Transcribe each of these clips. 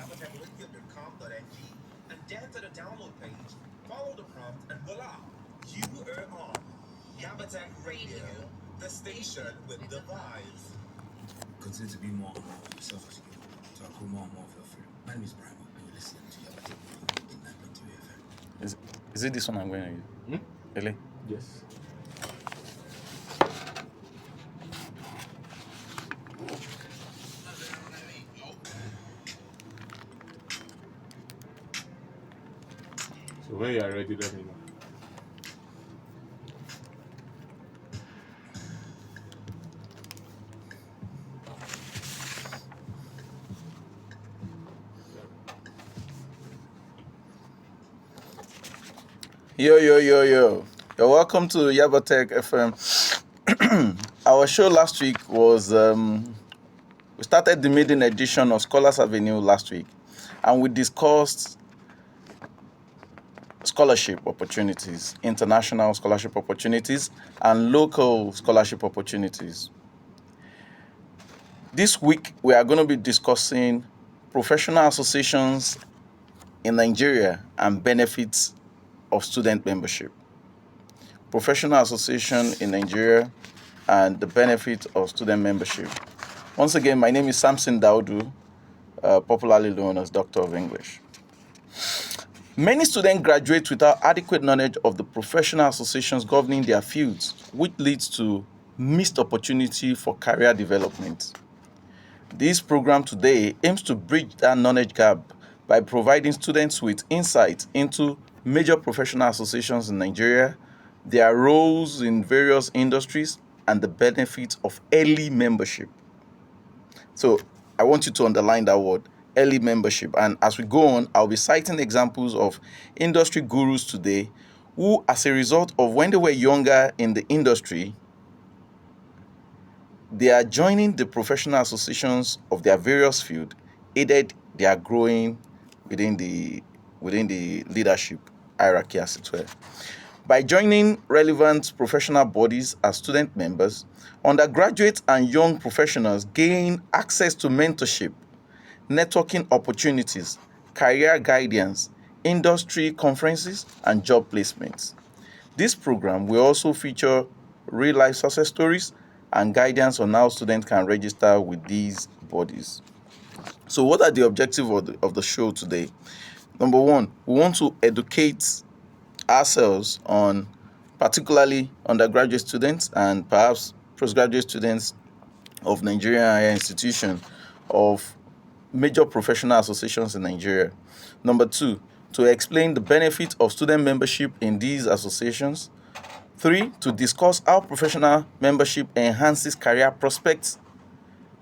gabatechradio.com.ng and get to the download page, follow the prompt, and voila, you are on Gabatech Radio, the station with the vibes. Consider to be more and more of yourself as you get older. So I call more and more of your friend. My name is Brian, and you're listening to Gabatech Radio 89.2 FM. Is it this one I'm going to use? Really? Yes. So when you are ready, let me know. Yo. You're welcome to Yabatech FM. Our show last week was, we started the maiden edition of Scholars Avenue last week, and we discussed scholarship opportunities, international scholarship opportunities, and local scholarship opportunities. This week, we are going to be discussing professional associations in Nigeria and benefits of student membership. Professional association in Nigeria and the benefit of student membership. Once again, my name is Samson Daudu, popularly known as Doctor of English. Many students graduate without adequate knowledge of the professional associations governing their fields, which leads to missed opportunity for career development. This program today aims to bridge that knowledge gap by providing students with insight into major professional associations in Nigeria, their roles in various industries, and the benefits of early membership. So I want you to underline that word, early membership. And as we go on, I'll be citing examples of industry gurus today who, as a result of when they were younger in the industry, they are joining the professional associations of their various fields, aided their growing within the leadership hierarchy, as it were. By joining relevant professional bodies as student members, undergraduates and young professionals gain access to mentorship, networking opportunities, career guidance, industry conferences, and job placements. This program will also feature real-life success stories and guidance on how students can register with these bodies. So what are the objectives of the show today? Number one, we want to educate ourselves on particularly undergraduate students and perhaps postgraduate students of Nigerian higher institution of major professional associations in Nigeria. Number two, to explain the benefit of student membership in these associations. 3, to discuss how professional membership enhances career prospects.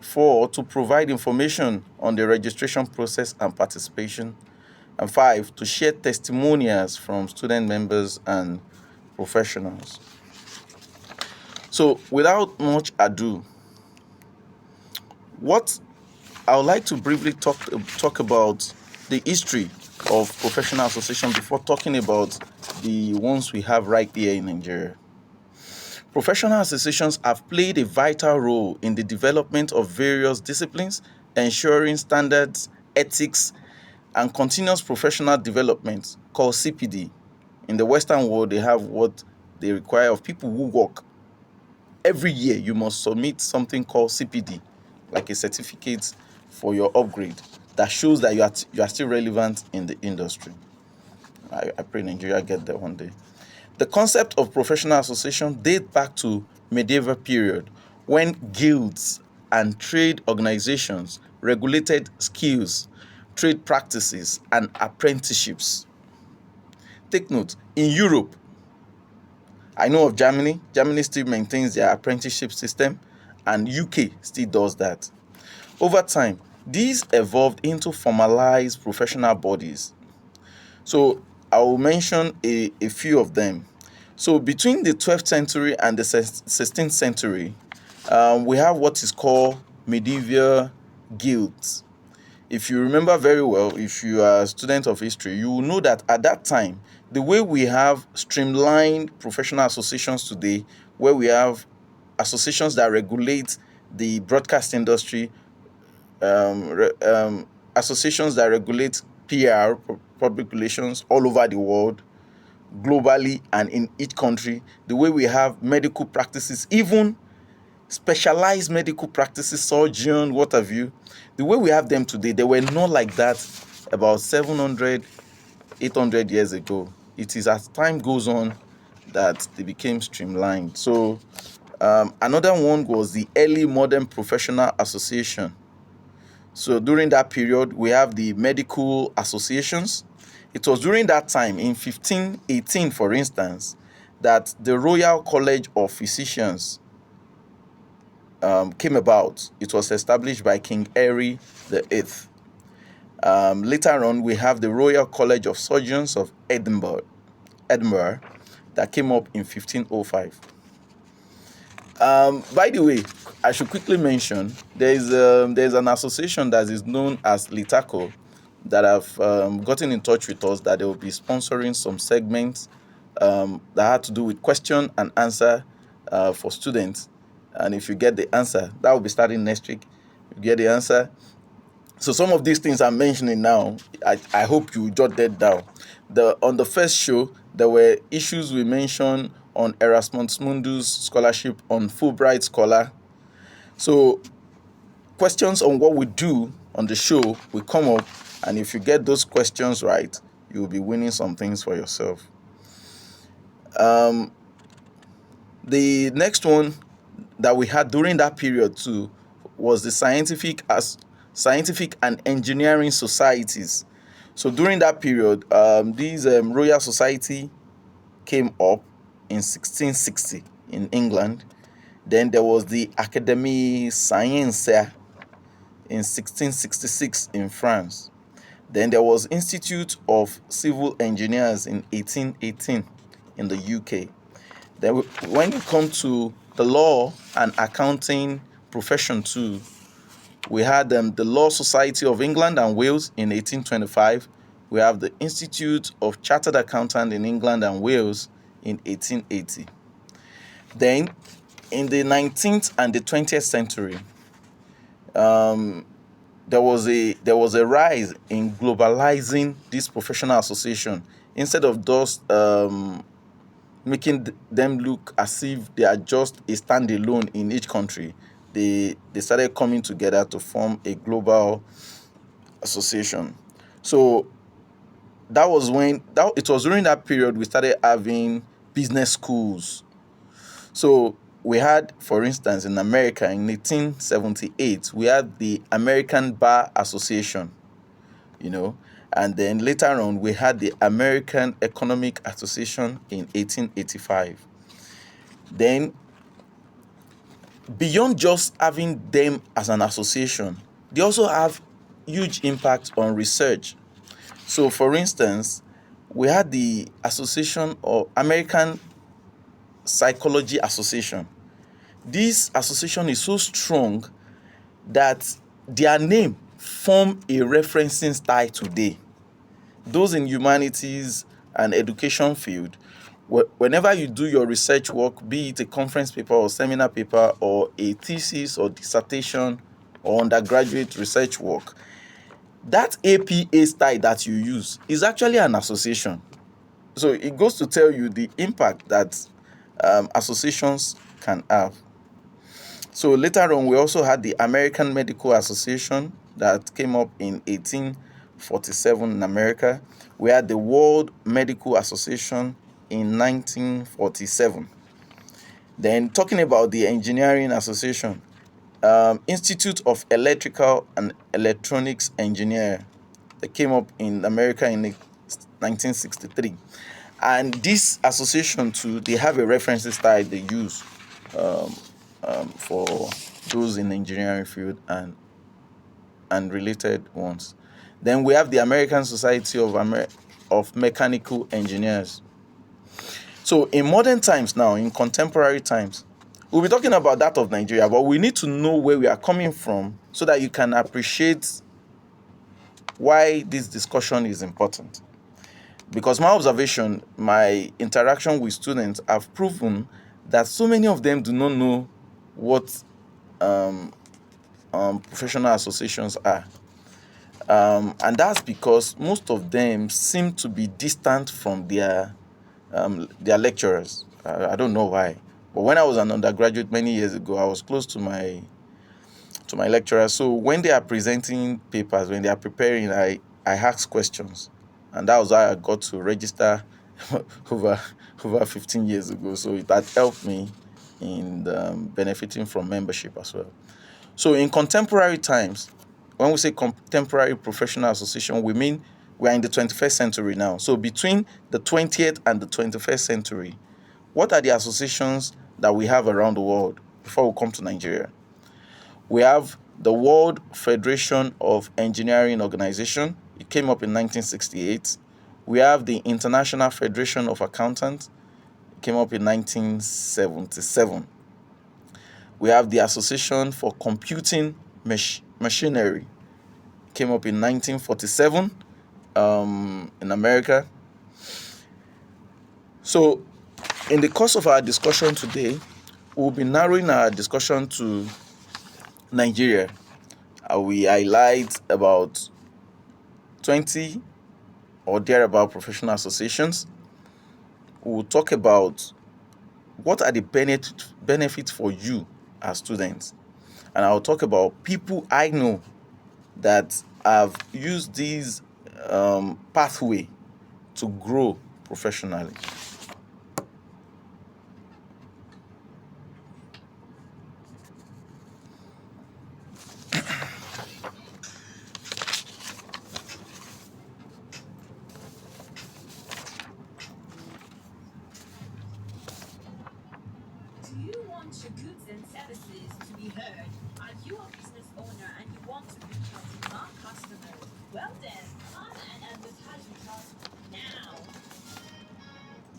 4, to provide information on the registration process and participation. And 5, to share testimonials from student members and professionals. So without much ado, what I would like to briefly talk about the history of professional association before talking about the ones we have right here in Nigeria. Professional associations have played a vital role in the development of various disciplines, ensuring standards, ethics, and continuous professional development, called CPD. In the Western world, they have what they require of people who work. Every year, you must submit something called CPD, like a certificate for your upgrade that shows that you are still relevant in the industry. I pray Nigeria get there one day. The concept of professional association dates back to medieval period when guilds and trade organizations regulated skills, trade practices, and apprenticeships. Take note, in Europe, I know of Germany. Germany still maintains their apprenticeship system, and UK still does that. Over time, these evolved into formalized professional bodies. So I will mention a few of them. So between the 12th century and the 16th century, we have what is called medieval guilds. If you remember very well, if you are a student of history, you will know that at that time, the way we have streamlined professional associations today, where we have associations that regulate the broadcast industry, associations that regulate PR, public relations, all over the world, globally and in each country. The way we have medical practices, even specialized medical practices, surgeon, what have you. The way we have them today, they were not like that about 700, 800 years ago. It is as time goes on that they became streamlined. So another one was the early modern professional association. So during that period, we have the medical associations. It was during that time, in 1518, for instance, that the Royal College of Physicians came about. It was established by King Henry VIII. Later on, we have the Royal College of Surgeons of Edinburgh, that came up in 1505. By the way, I should quickly mention there's an association that is known as Litaco that have gotten in touch with us that they will be sponsoring some segments that had to do with question and answer for students. And if you get the answer, that will be starting next week. You get the answer. So some of these things I'm mentioning now, I hope you jot that down. On the first show, there were issues we mentioned on Erasmus Mundus scholarship, on Fulbright Scholar. So questions on what we do on the show will come up, and if you get those questions right, you'll be winning some things for yourself. The next one that we had during that period too was the scientific and engineering societies. So during that period, these Royal Society came up in 1660 in England. Then there was the Académie Sciences in 1666 in France. Then there was Institute of Civil Engineers in 1818 in the UK. Then when you come to the law and accounting profession too, we had the Law Society of England and Wales in 1825. We have the Institute of Chartered Accountants in England and Wales in 1880. Then, in the 19th and the 20th century, there was a rise in globalizing this professional association. Instead of just making them look as if they are just a standalone in each country, they started coming together to form a global association. So it was during that period we started having business schools. So we had, for instance, in America in 1878, we had the American Bar Association, and then later on we had the American Economic Association in 1885. Then, beyond just having them as an association, they also have huge impact on research. So, for instance, we had the Association of American Psychology Association. This association is so strong that their name form a referencing style today. Those in humanities and education field, whenever you do your research work, be it a conference paper or seminar paper or a thesis or dissertation or undergraduate research work, that APA style that you use is actually an association. So it goes to tell you the impact that associations can have. So later on, we also had the American Medical Association that came up in 1847 in America. We had the World Medical Association in 1947. Then talking about the Engineering Association, Institute of Electrical and Electronics Engineer, that came up in America in 1963. And this association too, they have a reference style they use for those in the engineering field and related ones. Then we have the American Society of Mechanical Engineers. So in modern times now, in contemporary times, we'll be talking about that of Nigeria, but we need to know where we are coming from so that you can appreciate why this discussion is important. Because my observation, my interaction with students have proven that so many of them do not know what professional associations are. And that's because most of them seem to be distant from their lecturers. I don't know why, but when I was an undergraduate many years ago, I was close to my lecturers. So when they are presenting papers, when they are preparing, I ask questions, and that was how I got to register over 15 years ago. So it had helped me in benefiting from membership as well. So in contemporary times, when we say contemporary professional association, we mean we are in the 21st century now. So between the 20th and the 21st century, what are the associations that we have around the world before we come to Nigeria? We have the World Federation of Engineering Organization. It came up in 1968. We have the International Federation of Accountants. It came up in 1977. We have the Association for Computing Machinery. It came up in 1947 in America. So in the course of our discussion today, we'll be narrowing our discussion to Nigeria. We highlight about 20 or thereabout professional associations. We'll talk about what are the benefits for you as students. And I'll talk about people I know that have used this pathway to grow professionally. Do you want your goods and services to be heard? Are you a business owner and you want to reach out to more customers? Well then, come and advertise with us now.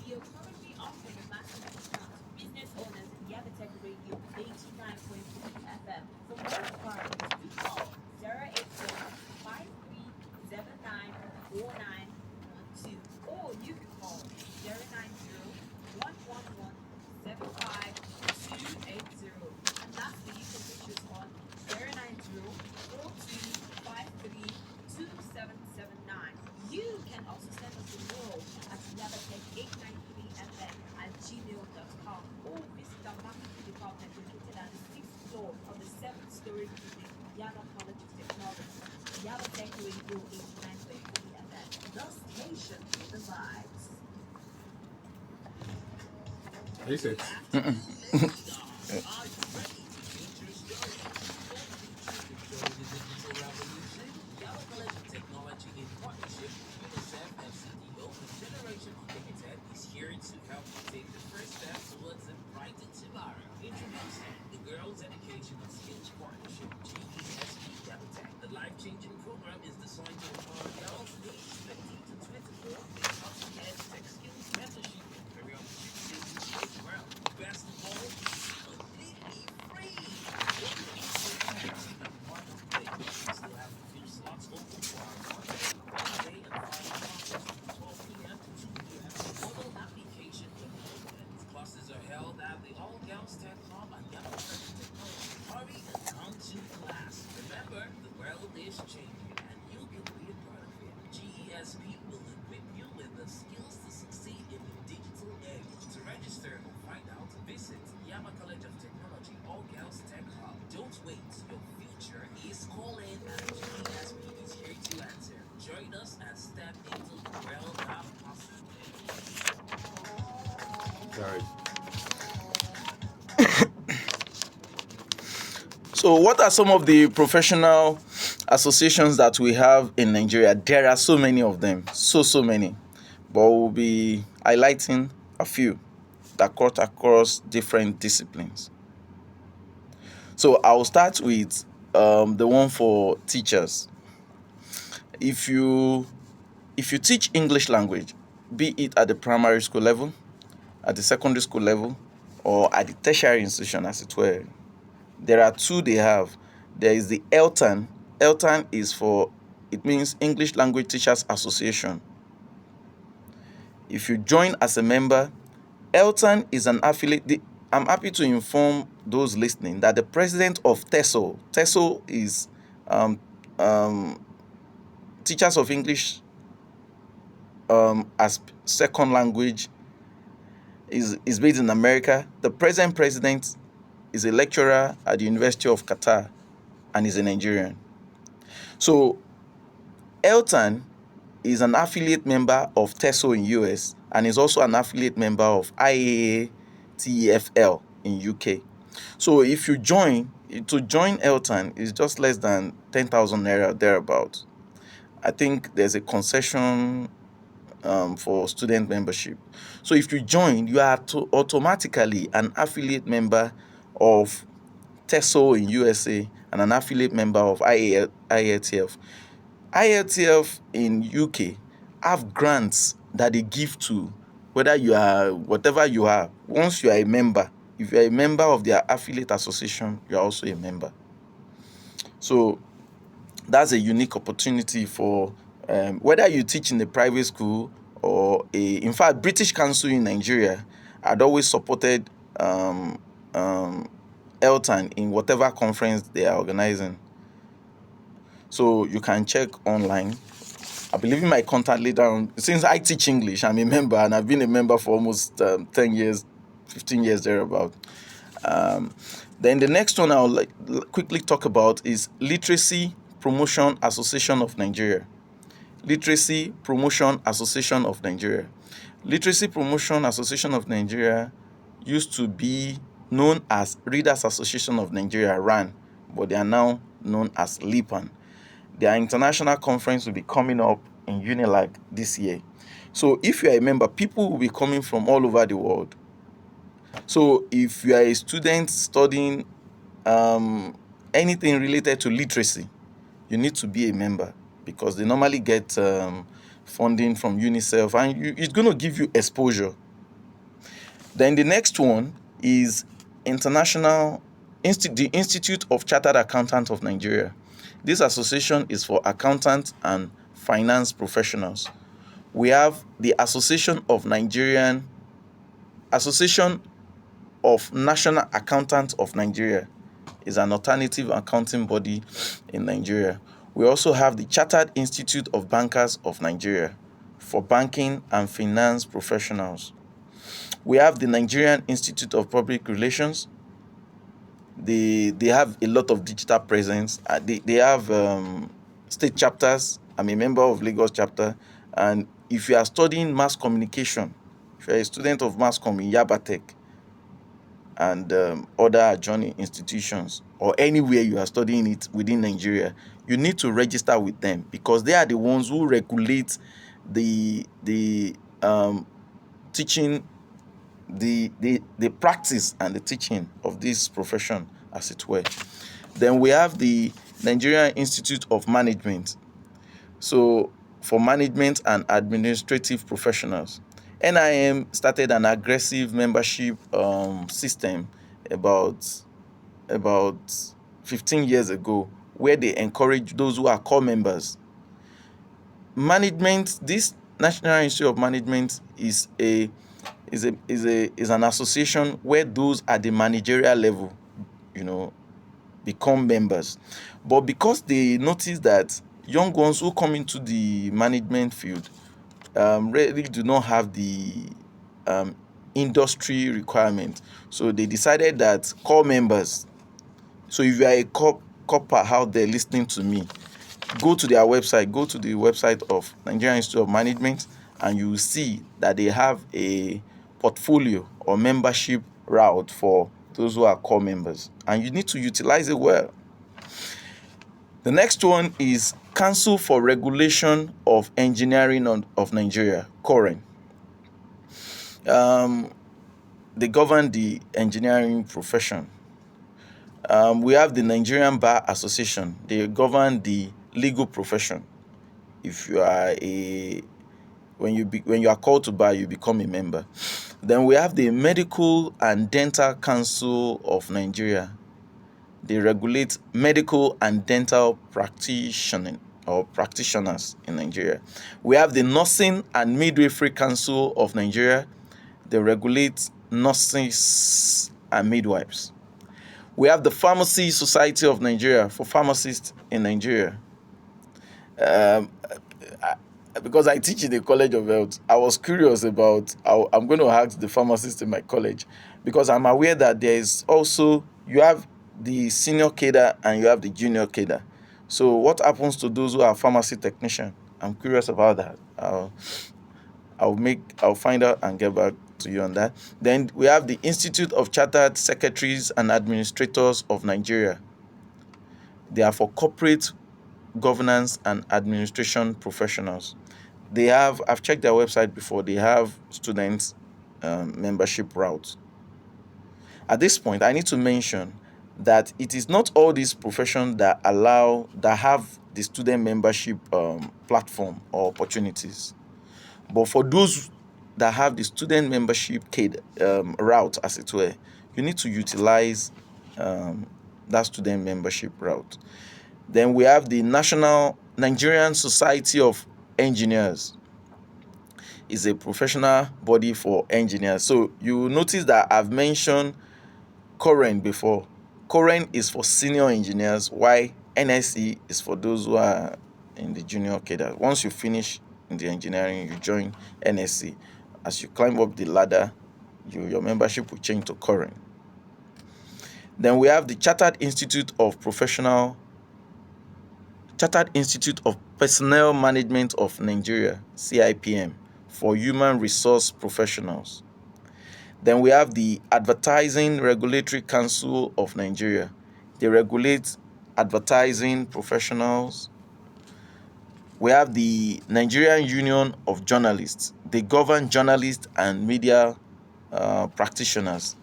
We are currently offering a massive discount to business owners in Yabatech Radio 89.3 FM. For more inquiries, do call 080-5379-4912 or you can call 090-111-75280. And lastly, you can reach us on 090-4253-2779. You can also send us a mail at yabatech893fm@gmail.com or visit our marketing department located at the 6th floor of the 7th-story building, Yaba College of Technology, Yabatech Radio 89.3 FM. The station with the vibes. Are you set? Yaba College of Technology, in partnership with UNICEF and CDO Generation Unlimited, is here to help you take the first step towards a brighter tomorrow. Introducing the Girls Education and Skills Partnership, GESP Yabatech. The life-changing program is designed to empower girls aged 15 to 24 with cutting-edge tech skills, mentorship, and career opportunities in today's world. Best of all, it's completely free. Still have a few slots open for our Monday and Friday classes from 12 p.m. to 2 p.m. Total application open. Classes are held at the All Girls Tech Hub and Yabatech Technology. Hurry and come to class. Remember, the world is changing and you can be a part of it. GESP will equip you with the skills to succeed in the digital age. To register or find out, visit Yaba College of Technology All Girls Tech Hub. Don't wait, your future is calling and GESP is here to answer. Join us and step into the world of possibilities. Sorry. So what are some of the professional associations that we have in Nigeria? There are so many of them, so many. But we'll be highlighting a few that cut across different disciplines. So I'll start with the one for teachers. If you teach English language, be it at the primary school level, at the secondary school level, or at the tertiary institution, as it were, there are two they have. There is the ELTAN. ELTAN means English Language Teachers Association. If you join as a member, ELTAN is an affiliate. I'm happy to inform those listening that the president of TESOL is teachers of English as second language is based in America. The present president is a lecturer at the University of Qatar and is a Nigerian. So Eltan is an affiliate member of TESO in US and is also an affiliate member of IAA-TEFL in UK. So if you join, to join Eltan is just less than 10,000 naira thereabout. I think there's a concession for student membership. So if you join, you are automatically an affiliate member of TESO in USA and an affiliate member of IATF. IATF in UK have grants that they give to whether you are, whatever you are. Once you are a member, if you are a member of their affiliate association, you are also a member. So that's a unique opportunity for whether you teach in a private school or in fact, British Council in Nigeria had always supported Eltan in whatever conference they are organizing. So you can check online. I believe in my contact later on. Since I teach English, I'm a member, and I've been a member for almost 10 years, 15 years thereabout. Then the next one I'll quickly talk about is Literacy Promotion Association of Nigeria. Literacy Promotion Association of Nigeria. Literacy Promotion Association of Nigeria used to be known as Readers Association of Nigeria, RAN, but they are now known as LIPAN. Their international conference will be coming up in Unilag this year. So if you are a member, people will be coming from all over the world. So if you are a student studying anything related to literacy, you need to be a member because they normally get funding from UNICEF, and it's going to give you exposure. Then the next one is the Institute of Chartered Accountants of Nigeria. This association is for accountants and finance professionals. We have the Association of National Accountants of Nigeria. Is an alternative accounting body in Nigeria. We also have the Chartered Institute of Bankers of Nigeria for banking and finance professionals. We have the Nigerian Institute of Public Relations. They have a lot of digital presence. They have state chapters. I'm a member of Lagos chapter. And if you are studying mass communication, if you are a student of mass comm in Yabatech and other adjoining institutions, or anywhere you are studying it within Nigeria, you need to register with them because they are the ones who regulate the teaching, the practice and the teaching of this profession, as it were. Then we have the Nigerian Institute of Management. So for management and administrative professionals. NIM started an aggressive membership system about 15 years ago, where they encourage those who are core members. Management, this National Institute of Management is an association where those at the managerial level, become members. But because they notice that young ones who come into the management field really do not have the industry requirement, so they decided that core members. So if you are a copper out there listening to me, go to their website, go to the website of Nigerian Institute of Management, and you will see that they have a portfolio or membership route for those who are core members, and you need to utilize it well. The next one is Council for Regulation of Engineering of Nigeria, COREN. They govern the engineering profession. We have the Nigerian Bar Association. They govern the legal profession. If you are when you are called to bar, you become a member. Then we have the Medical and Dental Council of Nigeria. They regulate medical and dental practitioners in Nigeria. We have the Nursing and Midwifery Council of Nigeria. They regulate nurses and midwives. We have the Pharmacy Society of Nigeria for pharmacists in Nigeria. because I teach in the College of Health, I was curious about how I'm going to ask the pharmacist in my college, because I'm aware that there is also, you have the senior cadre and you have the junior cadre. So what happens to those who are pharmacy technician? I'm curious about that. I'll find out and get back to you on that. Then we have the Institute of Chartered Secretaries and Administrators of Nigeria. They are for corporate governance and administration professionals. I've checked their website before, they have students membership route. At this point, I need to mention that it is not all these professions that have the student membership platform or opportunities. But for those that have the student membership route, as it were, you need to utilize that student membership route. Then we have the Nigerian Society of Engineers. Is a professional body for engineers. So you notice that I've mentioned COREN before. COREN is for senior engineers, while NSE is for those who are in the junior cadre. Once you finish in the engineering, you join NSE. As you climb up the ladder, your membership will change to COREN. Then we have the Chartered Institute of Personnel Management of Nigeria, CIPM, for human resource professionals. Then we have the Advertising Regulatory Council of Nigeria. They regulate advertising professionals. We have the Nigerian Union of Journalists. They govern journalists and media practitioners.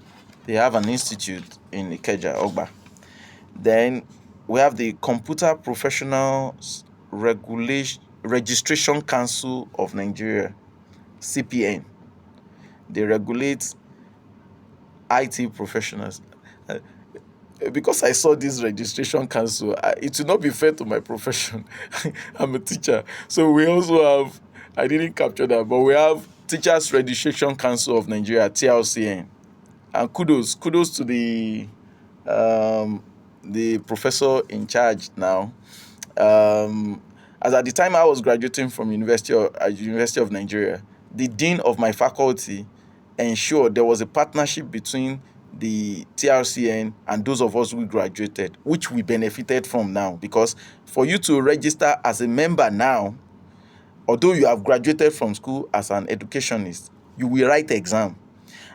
They have an institute in Ikeja, Ogba. Then we have the Computer Professionals Registration Council of Nigeria, CPN. They regulate IT professionals. Because I saw this registration council, it will not be fair to my profession. I'm a teacher. So we also have, I didn't capture that, but we have Teachers Registration Council of Nigeria, TRCN. And kudos to the professor in charge now. As at the time I was graduating from University of Nigeria, the dean of my faculty ensured there was a partnership between the TRCN and those of us who graduated, which we benefited from now. Because for you to register as a member now, although you have graduated from school as an educationist, you will write exam.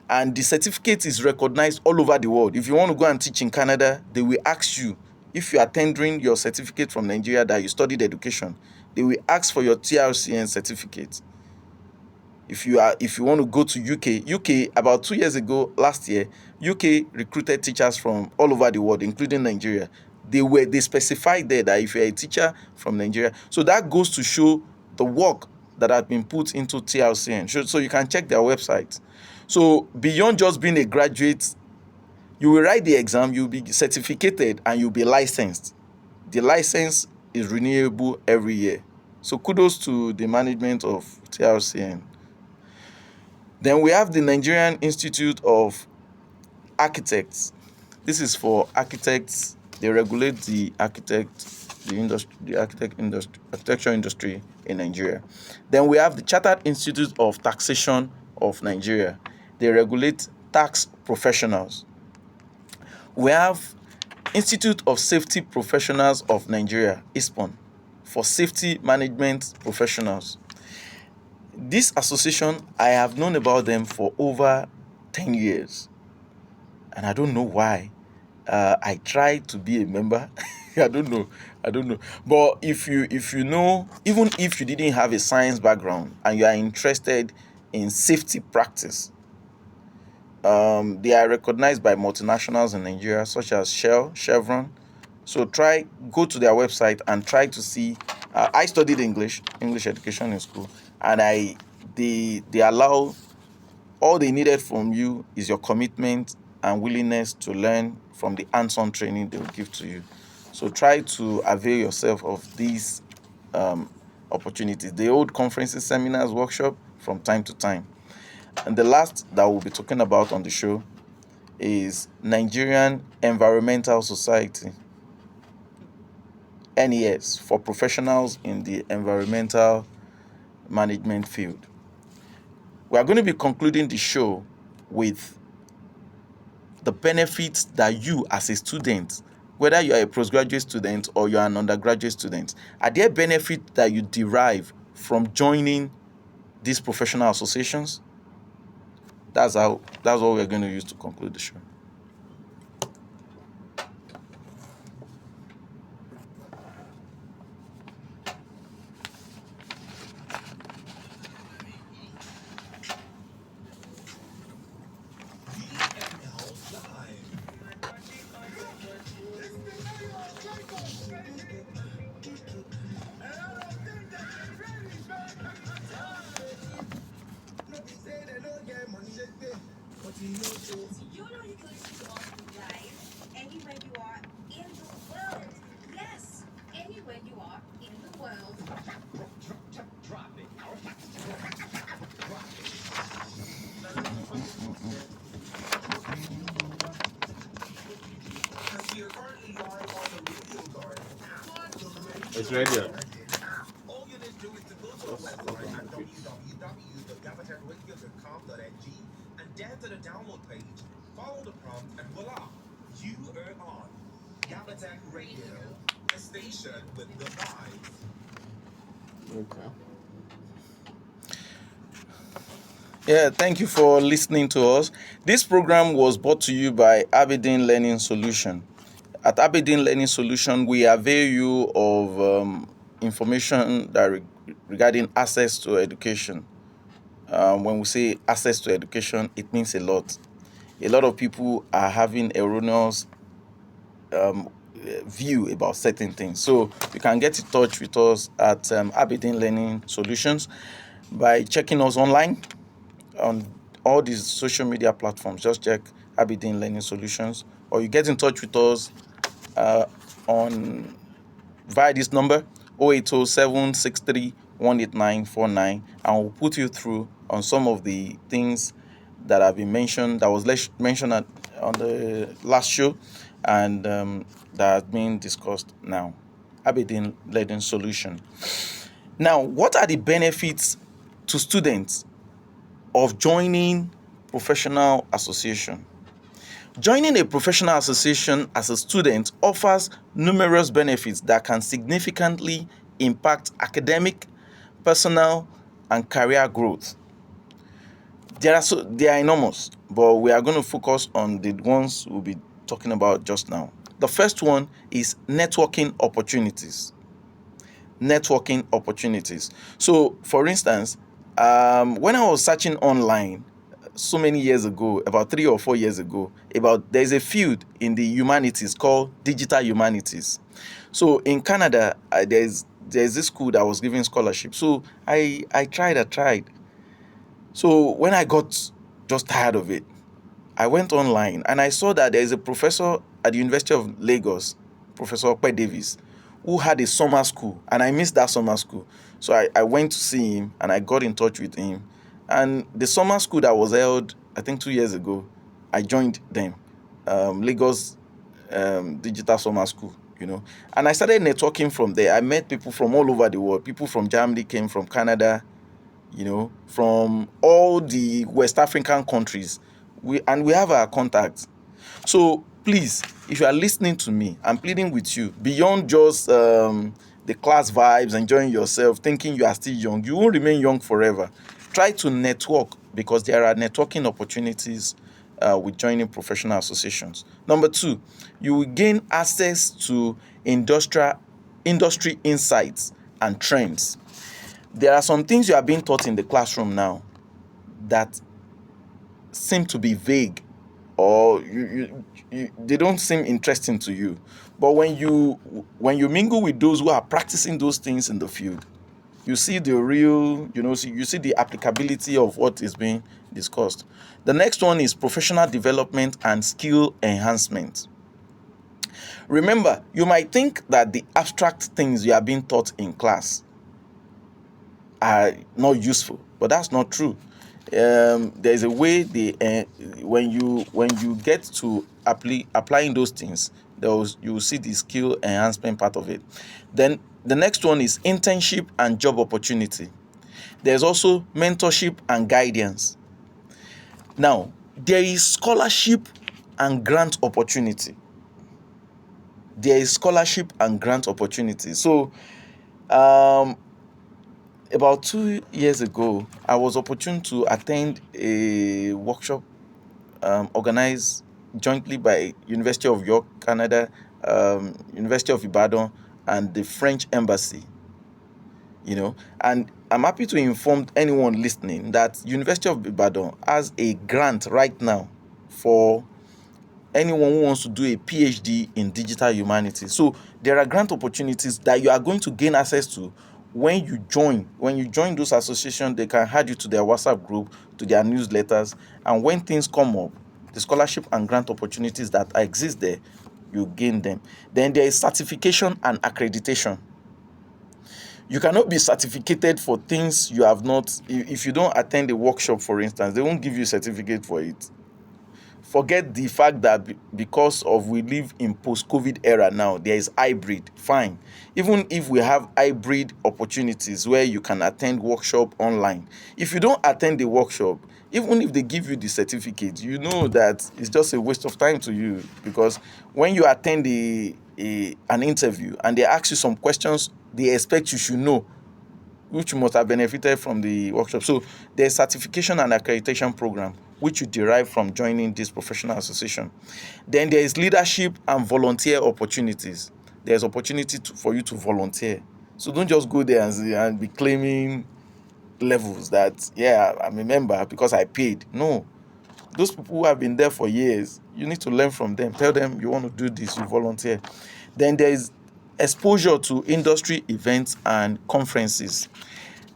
And the certificate is recognized all over the world. If you want to go and teach in Canada, they will ask you, if you are tendering your certificate from Nigeria that you studied education, they will ask for your TRCN certificate. If you want to go to UK, about 2 years ago, last year, UK recruited teachers from all over the world, including Nigeria. They specified there that if you're a teacher from Nigeria, so that goes to show the work that had been put into TRCN. So you can check their website. So beyond just being a graduate, you will write the exam, you'll be certificated, and you'll be licensed. The license is renewable every year. So kudos to the management of TRCN. Then we have the Nigerian Institute of Architects. This is for architects. They regulate the architecture industry in Nigeria. Then we have the Chartered Institute of Taxation of Nigeria. They regulate tax professionals. We have Institute of Safety Professionals of Nigeria, ISPON, for safety management professionals. This association, I have known about them for over 10 years. And I don't know why. I tried to be a member. I don't know. But if you know, even if you didn't have a science background and you are interested in safety practice, they are recognized by multinationals in Nigeria, such as Shell, Chevron. So go to their website and try to see. I studied English education in school, and they allow, all they needed from you is your commitment and willingness to learn from the hands-on training they will give to you. So try to avail yourself of these opportunities. They hold conferences, seminars, workshops from time to time. And the last that we'll be talking about on the show is Nigerian Environmental Society, NES, for professionals in the environmental management field. We are going to be concluding the show with the benefits that you as a student, whether you are a postgraduate student or you are an undergraduate student, are there benefits that you derive from joining these professional associations? That's what we're going to use to conclude the show. We are now live. You know you can listen to us live anywhere you are in the world. Yes, anywhere you are in the world. As we are currently live on the Radio Garden app, the Radio It's ready. Garden app. All you need to do is to go to our website at www.gabatedradio.com.ng and then to the download page, follow the prompt, and voila, you are on Gabatech Radio, the station with the vibes. Okay. Yeah, thank you for listening to us. This program was brought to you by Aberdeen Learning Solution. At Aberdeen Learning Solution, we avail you of information that regarding access to education. When we say access to education, it means a lot. A lot of people are having erroneous view about certain things. So you can get in touch with us at Aberdeen Learning Solutions by checking us online on all these social media platforms. Just check Aberdeen Learning Solutions, or you get in touch with us on via this number 080763 and we'll put you through on some of the things that have been mentioned, that was mentioned on the last show, and that has been discussed now. Aberdeen Learning Solution. Now, what are the benefits to students of joining professional association? Joining a professional association as a student offers numerous benefits that can significantly impact academic, personal, and career growth. They are enormous, but we are going to focus on the ones we'll be talking about just now. The first one is networking opportunities. Networking opportunities. So, for instance, when I was searching online so many years ago, about 3 or 4 years ago, there's a field in the humanities called digital humanities. So in Canada, there's this school that was giving scholarship. So I tried. So when I got just tired of it, I went online and I saw that there's a professor at the University of Lagos, Professor Okpe Davis, who had a summer school, and I missed that summer school. So I went to see him and I got in touch with him. And the summer school that was held, I think 2 years ago, I joined them, Lagos Digital Summer School, And I started networking from there. I met people from all over the world. People from Germany came, from Canada, from all the West African countries. We have our contacts. So please, if you are listening to me, I'm pleading with you, beyond just the class vibes, enjoying yourself, thinking you are still young. You won't remain young forever. Try to network, because there are networking opportunities with joining professional associations. Number 2, you will gain access to industry insights and trends. There are some things you are being taught in the classroom now that seem to be vague, or they don't seem interesting to you. But when you mingle with those who are practicing those things in the field, you see the real, you see the applicability of what is being discussed. The next one is professional development and skill enhancement. Remember, you might think that the abstract things you are being taught in class are not useful, but that's not true. There's a way when you get to applying those things, you will see the skill enhancement part of it. Then the next one is internship and job opportunity. There's also mentorship and guidance. Now, there is scholarship and grant opportunity. There is scholarship and grant opportunity. So, about 2 years ago, I was opportune to attend a workshop organized jointly by University of York, Canada, University of Ibadan, and the French Embassy. And I'm happy to inform anyone listening that University of Ibadan has a grant right now for anyone who wants to do a PhD in digital humanities. So there are grant opportunities that you are going to gain access to when you join. When you join those associations, they can add you to their WhatsApp group, to their newsletters, and when things come up, the scholarship and grant opportunities that exist there, you gain them. Then there is certification and accreditation. You cannot be certificated for things you have not. If you don't attend a workshop, for instance, they won't give you a certificate for it. Forget the fact that because of we live in post-COVID era now, there is hybrid. Fine. Even if we have hybrid opportunities where you can attend workshop online, if you don't attend the workshop, even if they give you the certificate, you know that it's just a waste of time to you, because when you attend an interview and they ask you some questions they expect you should know, which must have benefited from the workshop. So there's certification and accreditation program which you derive from joining this professional association. Then there is leadership and volunteer opportunities. There's opportunity for you to volunteer. So don't just go there and be claiming levels that, yeah, I'm a member because I paid. No. Those people who have been there for years, you need to learn from them. Tell them you want to do this, you volunteer. Then there is exposure to industry events and conferences.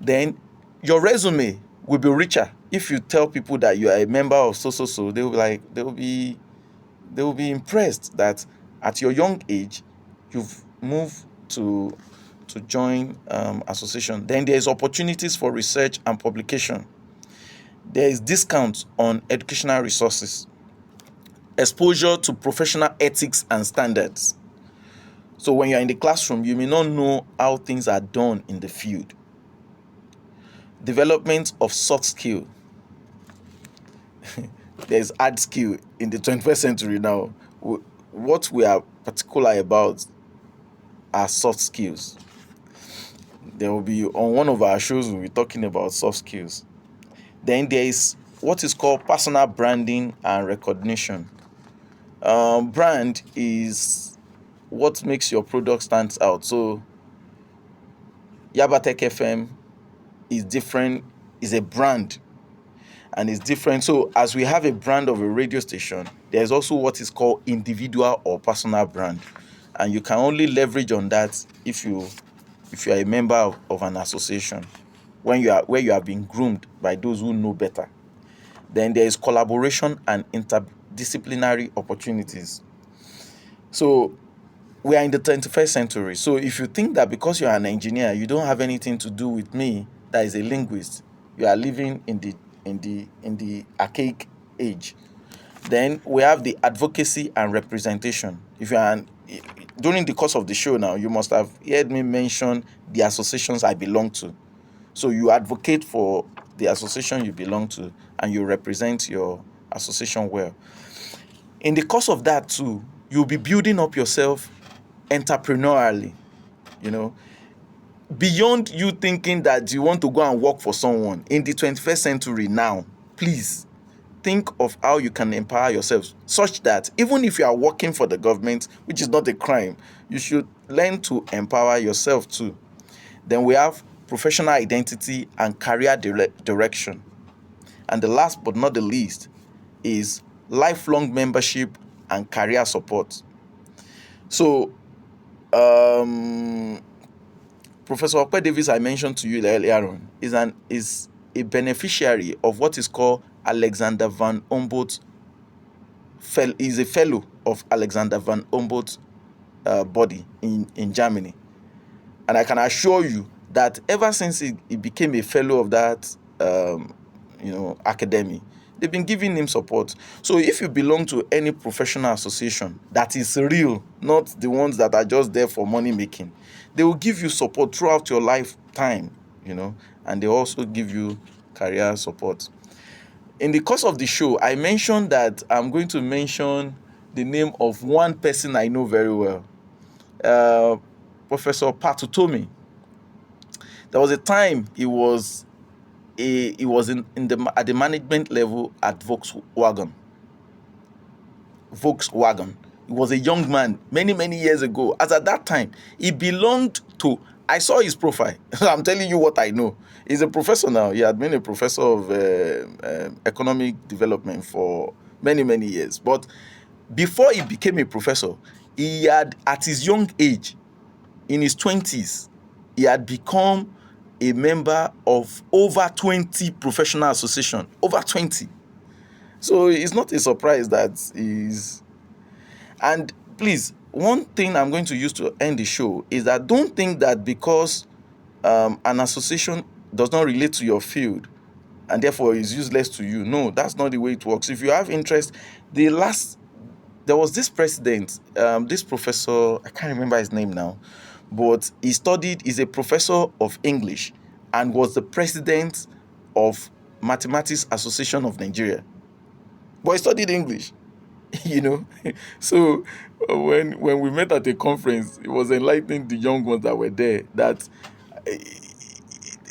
Then your resume will be richer if you tell people that you are a member of so. They will be impressed that at your young age you've moved to join association. Then there is opportunities for research and publication. There is discounts on educational resources, exposure to professional ethics and standards. So when you're in the classroom, you may not know how things are done in the field. Development of soft skill. There's hard skill in the 21st century now. What we are particular about are soft skills. There will be, on one of our shows, we'll be talking about soft skills. Then there is what is called personal branding and recognition. Brand is what makes your product stand out. So Yabatech FM is different, is a brand, and it's different. So as we have a brand of a radio station, there's also what is called individual or personal brand, and you can only leverage on that if you are a member of an association, where you are being groomed by those who know better. Then there is collaboration and interdisciplinary opportunities. So we are in the 21st century. So if you think that because you are an engineer, you don't have anything to do with me, that is a linguist, you are living in the archaic age. Then we have the advocacy and representation. During the course of the show now, you must have heard me mention the associations I belong to. So you advocate for the association you belong to, and you represent your association well. In the course of that too, you'll be building up yourself entrepreneurially, beyond you thinking that you want to go and work for someone. In the 21st century now, please think of how you can empower yourself, such that even if you are working for the government, which is not a crime, you should learn to empower yourself too. Then we have professional identity and career direction. And the last but not the least is lifelong membership and career support. So Professor Okpe Davis, I mentioned to you earlier on, is a beneficiary of what is called Alexander Van Humboldt. Is a fellow of Alexander Van Humboldt body in Germany, and I can assure you that ever since he became a fellow of that academy, they've been giving him support. So if you belong to any professional association that is real, not the ones that are just there for money making, they will give you support throughout your lifetime, and they also give you career support. In the course of the show, I mentioned that I'm going to mention the name of one person I know very well, Professor Pat Utomi. There was a time he was at the management level at Volkswagen. He was a young man many years ago. As at that time, he belonged to. I saw his profile. I'm telling you what I know. He's a professor now. He had been a professor of economic development for many years. But before he became a professor, he had, at his young age, in his 20s, he had become a member of over 20 professional associations. Over 20. So it's not a surprise that he's. And please, one thing I'm going to use to end the show is that don't think that because an association does not relate to your field and therefore is useless to you. No, that's not the way it works. If you have interest, there was this president, this professor, I can't remember his name now, but he's a professor of English and was the president of Mathematics Association of Nigeria. But he studied English. So when we met at a conference, it was enlightening the young ones that were there that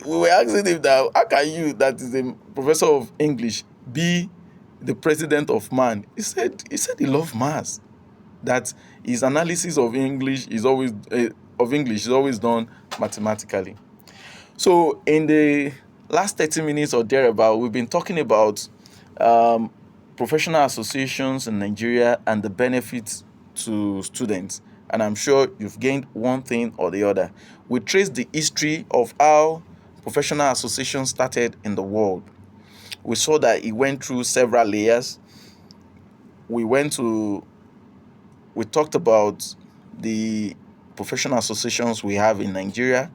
we were asking him that how can you, that is a professor of English, be the president of MAN? He said he loved maths, that his analysis of English is always done mathematically. So in the last 30 minutes or thereabout, we've been talking about professional associations in Nigeria and the benefits to students. And I'm sure you've gained one thing or the other. We traced the history of how professional associations started in the world. We saw that it went through several layers. We talked about the professional associations we have in Nigeria,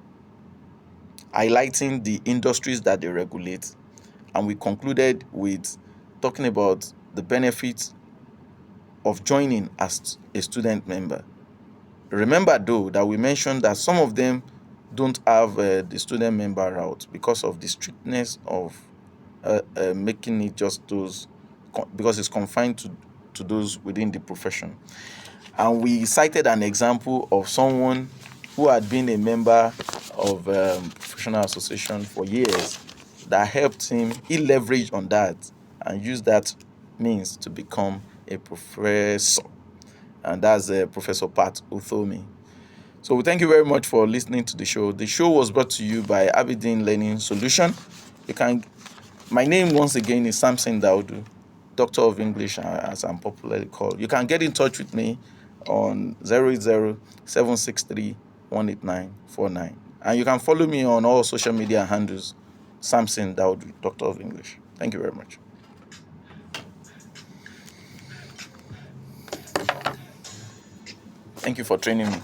highlighting the industries that they regulate. And we concluded with talking about the benefits of joining as a student member. Remember, though, that we mentioned that some of them don't have the student member route because of the strictness of making it just those, because it's confined to those within the profession. And we cited an example of someone who had been a member of professional association for years that helped him. He leveraged on that and used that means to become a professor. And that's Professor Pat Utomi. So we thank you very much for listening to the show. The show was brought to you by Aberdeen Learning Solution. My name once again is Samson Daudu, Doctor of English, as I'm popularly called. You can get in touch with me on 080-763-18949. And you can follow me on all social media handles, Samson Daudu, Doctor of English. Thank you very much. Thank you for training me.